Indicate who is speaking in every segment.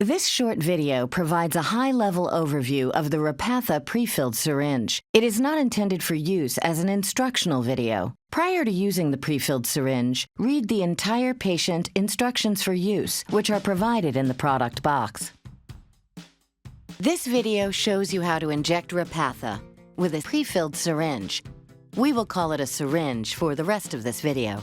Speaker 1: This short video provides a high-level overview of the Repatha Prefilled Syringe. It is not intended for use as an instructional video. Prior to using the prefilled syringe, read the entire patient instructions for use, which are provided in the product box. This video shows you how to inject Repatha with a prefilled syringe. We will call it a syringe for the rest of this video.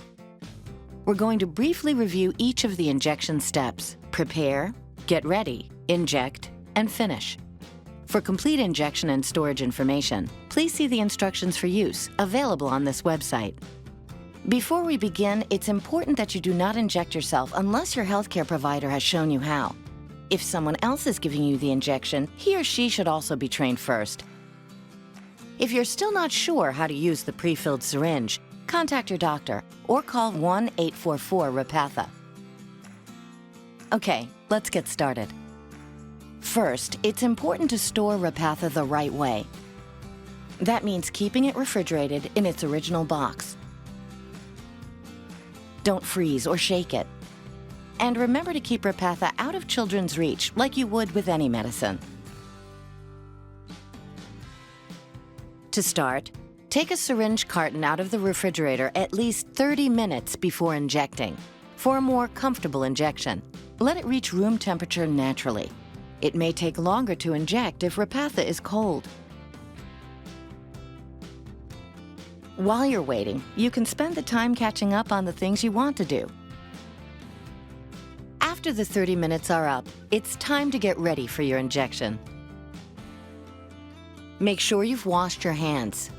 Speaker 1: We're going to briefly review each of the injection steps: prepare, get ready, inject, and finish. For complete injection and storage information, please see the instructions for use available on this website. Before we begin, it's important that you do not inject yourself unless your healthcare provider has shown you how. If someone else is giving you the injection, he or she should also be trained first. If you're still not sure how to use the prefilled syringe, contact your doctor or call 1-844-REPATHA. Okay, let's get started. First, it's important to store Repatha the right way. That means keeping it refrigerated in its original box. Don't freeze or shake it. And remember to keep Repatha out of children's reach like you would with any medicine. To start, take a syringe carton out of the refrigerator at least 30 minutes before injecting for a more comfortable injection. Let it reach room temperature naturally. It may take longer to inject if Repatha is cold. While you're waiting, you can spend the time catching up on the things you want to do. After the 30 minutes are up, it's time to get ready for your injection. Make sure you've washed your hands.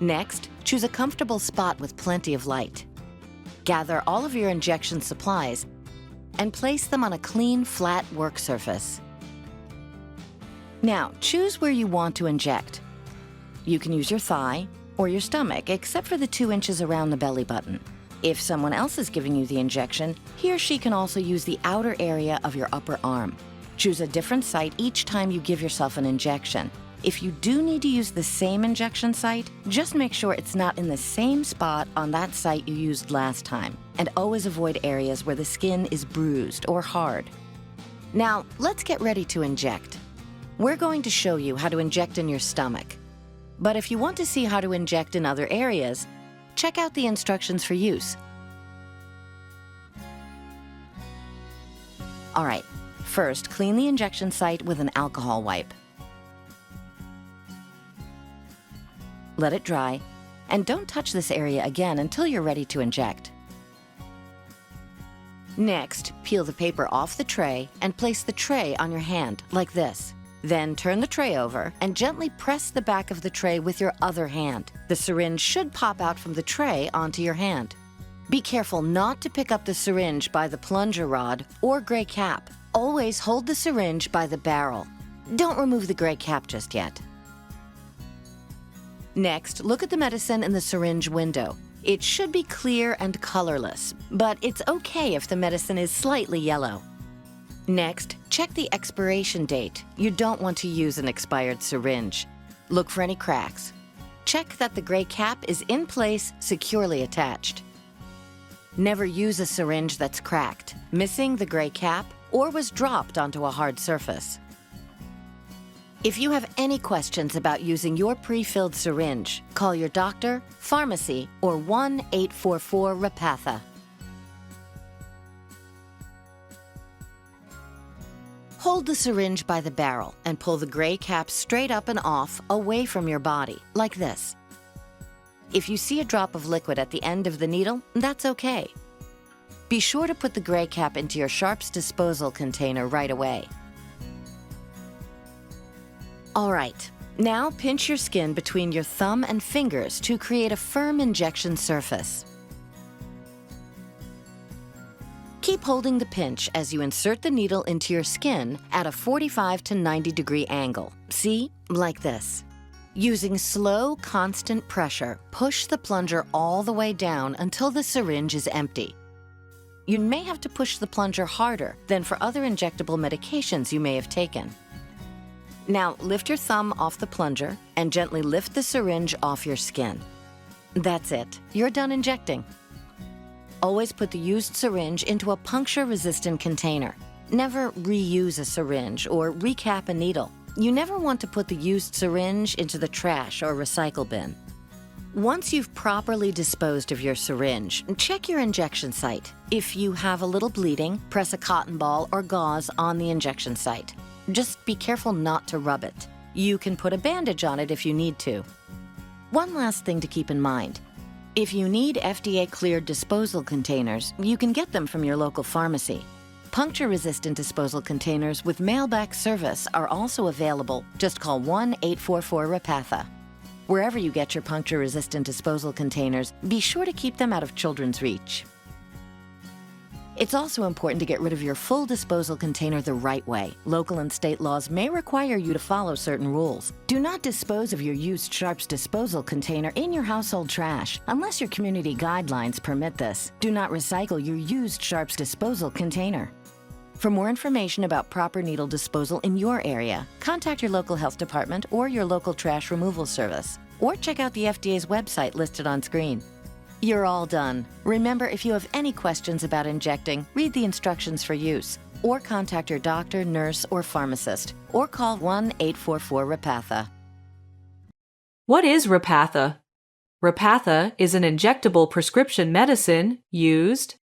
Speaker 1: Next, choose a comfortable spot with plenty of light. Gather all of your injection supplies and place them on a clean, flat work surface. Now, choose where you want to inject. You can use your thigh or your stomach, except for the 2 inches around the belly button. If someone else is giving you the injection, he or she can also use the outer area of your upper arm. Choose a different site each time you give yourself an injection. If you do need to use the same injection site, just make sure it's not in the same spot on that site you used last time, and always avoid areas where the skin is bruised or hard. Now, let's get ready to inject. We're going to show you how to inject in your stomach. But if you want to see how to inject in other areas, check out the instructions for use. All right, first, clean the injection site with an alcohol wipe. Let it dry, and don't touch this area again until you're ready to inject. Next, peel the paper off the tray and place the tray on your hand, like this. Then turn the tray over and gently press the back of the tray with your other hand. The syringe should pop out from the tray onto your hand. Be careful not to pick up the syringe by the plunger rod or gray cap. Always hold the syringe by the barrel. Don't remove the gray cap just yet. Next, look at the medicine in the syringe window. It should be clear and colorless, but it's okay if the medicine is slightly yellow. Next, check the expiration date. You don't want to use an expired syringe. Look for any cracks. Check that the gray cap is in place, securely attached. Never use a syringe that's cracked, missing the gray cap, or was dropped onto a hard surface. If you have any questions about using your prefilled syringe, call your doctor, pharmacy, or 1-844-REPATHA. Hold the syringe by the barrel and pull the gray cap straight up and off away from your body, like this. If you see a drop of liquid at the end of the needle, that's okay. Be sure to put the gray cap into your sharps disposal container right away. All right, now pinch your skin between your thumb and fingers to create a firm injection surface. Keep holding the pinch as you insert the needle into your skin at a 45 to 90 degree angle. See? Like this. Using slow, constant pressure, push the plunger all the way down until the syringe is empty. You may have to push the plunger harder than for other injectable medications you may have taken. Now, lift your thumb off the plunger and gently lift the syringe off your skin. That's it. You're done injecting. Always put the used syringe into a puncture-resistant container. Never reuse a syringe or recap a needle. You never want to put the used syringe into the trash or recycle bin. Once you've properly disposed of your syringe, check your injection site. If you have a little bleeding, press a cotton ball or gauze on the injection site. Just be careful not to rub it. You can put a bandage on it if you need to. One last thing to keep in mind. If you need FDA-cleared disposal containers, you can get them from your local pharmacy. Puncture-resistant disposal containers with mail-back service are also available. Just call 1-844-REPATHA. Wherever you get your puncture-resistant disposal containers, be sure to keep them out of children's reach. It's also important to get rid of your full disposal container the right way. Local and state laws may require you to follow certain rules. Do not dispose of your used Sharps disposal container in your household trash unless your community guidelines permit this. Do not recycle your used Sharps disposal container. For more information about proper needle disposal in your area, contact your local health department or your local trash removal service, or check out the FDA's website listed on screen. You're all done. Remember, if you have any questions about injecting, read the instructions for use, or contact your doctor, nurse, or pharmacist, or call 1-844-REPATHA.
Speaker 2: What is Repatha? Repatha is an injectable prescription medicine used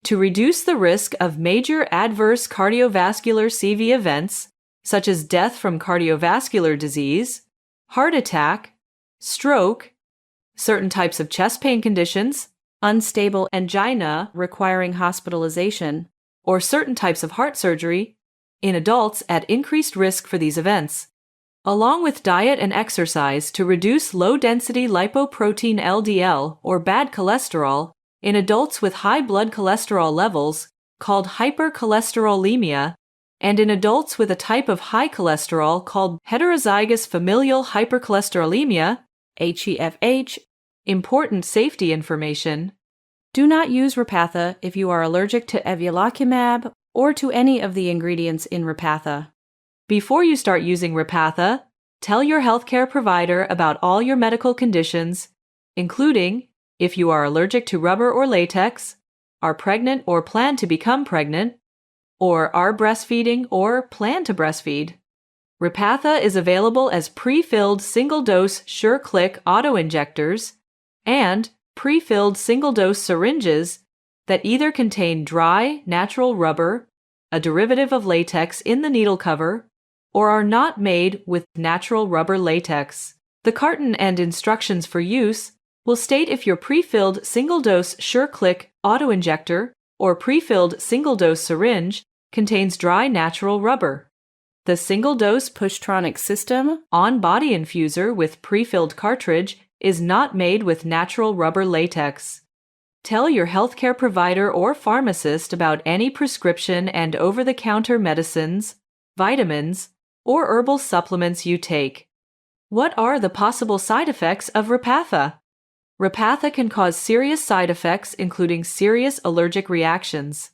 Speaker 2: to reduce the risk of major adverse cardiovascular CV events, such as death from cardiovascular disease, heart attack, stroke, certain types of chest pain conditions, unstable angina requiring hospitalization, or certain types of heart surgery in adults at increased risk for these events, along with diet and exercise to reduce low-density lipoprotein LDL or bad cholesterol in adults with high blood cholesterol levels called hypercholesterolemia, and in adults with a type of high cholesterol called heterozygous familial hypercholesterolemia, HeFH. Important safety information. Do not use Repatha if you are allergic to evolocumab or to any of the ingredients in Repatha. Before you start using Repatha, tell your healthcare provider about all your medical conditions, including if you are allergic to rubber or latex, are pregnant or plan to become pregnant, or are breastfeeding or plan to breastfeed. Repatha is available as pre-filled single-dose SureClick autoinjectors and pre-filled single-dose syringes that either contain dry, natural rubber, a derivative of latex in the needle cover, or are not made with natural rubber latex. The carton and instructions for use will state if your pre-filled single-dose SureClick autoinjector or pre-filled single-dose syringe contains dry natural rubber. The single-dose Pushtronex system on-body infusor with pre-filled cartridge is not made with natural rubber latex. Tell your healthcare provider or pharmacist about any prescription and over-the-counter medicines, vitamins, or herbal supplements you take. What are the possible side effects of Repatha? Repatha can cause serious side effects, including serious allergic reactions.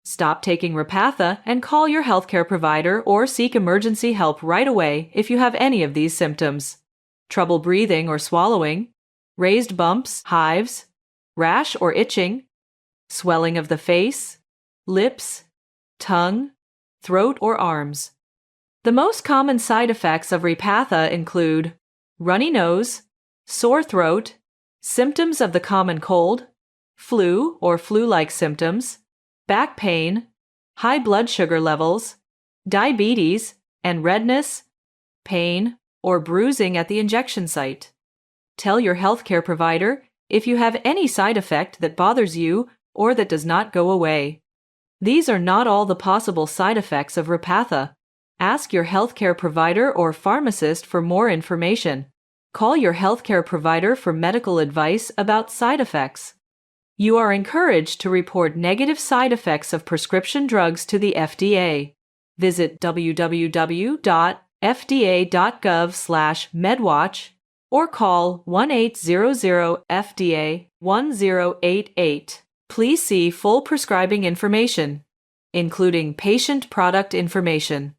Speaker 2: Stop taking Repatha and call your healthcare provider or seek emergency help right away if you have any of these symptoms: trouble breathing or swallowing, raised bumps, hives, rash or itching, swelling of the face, lips, tongue, throat, or arms. The most common side effects of Repatha include runny nose, sore throat, symptoms of the common cold, flu or flu-like symptoms, back pain, high blood sugar levels, diabetes, and redness, pain, or bruising at the injection site. Tell your healthcare provider if you have any side effect that bothers you or that does not go away. These are not all the possible side effects of Repatha. Ask your healthcare provider or pharmacist for more information. Call your healthcare provider for medical advice about side effects. You are encouraged to report negative side effects of prescription drugs to the FDA. Visit www.fda.gov/medwatch or call 1-800-FDA-1088. Please see full prescribing information, including patient product information.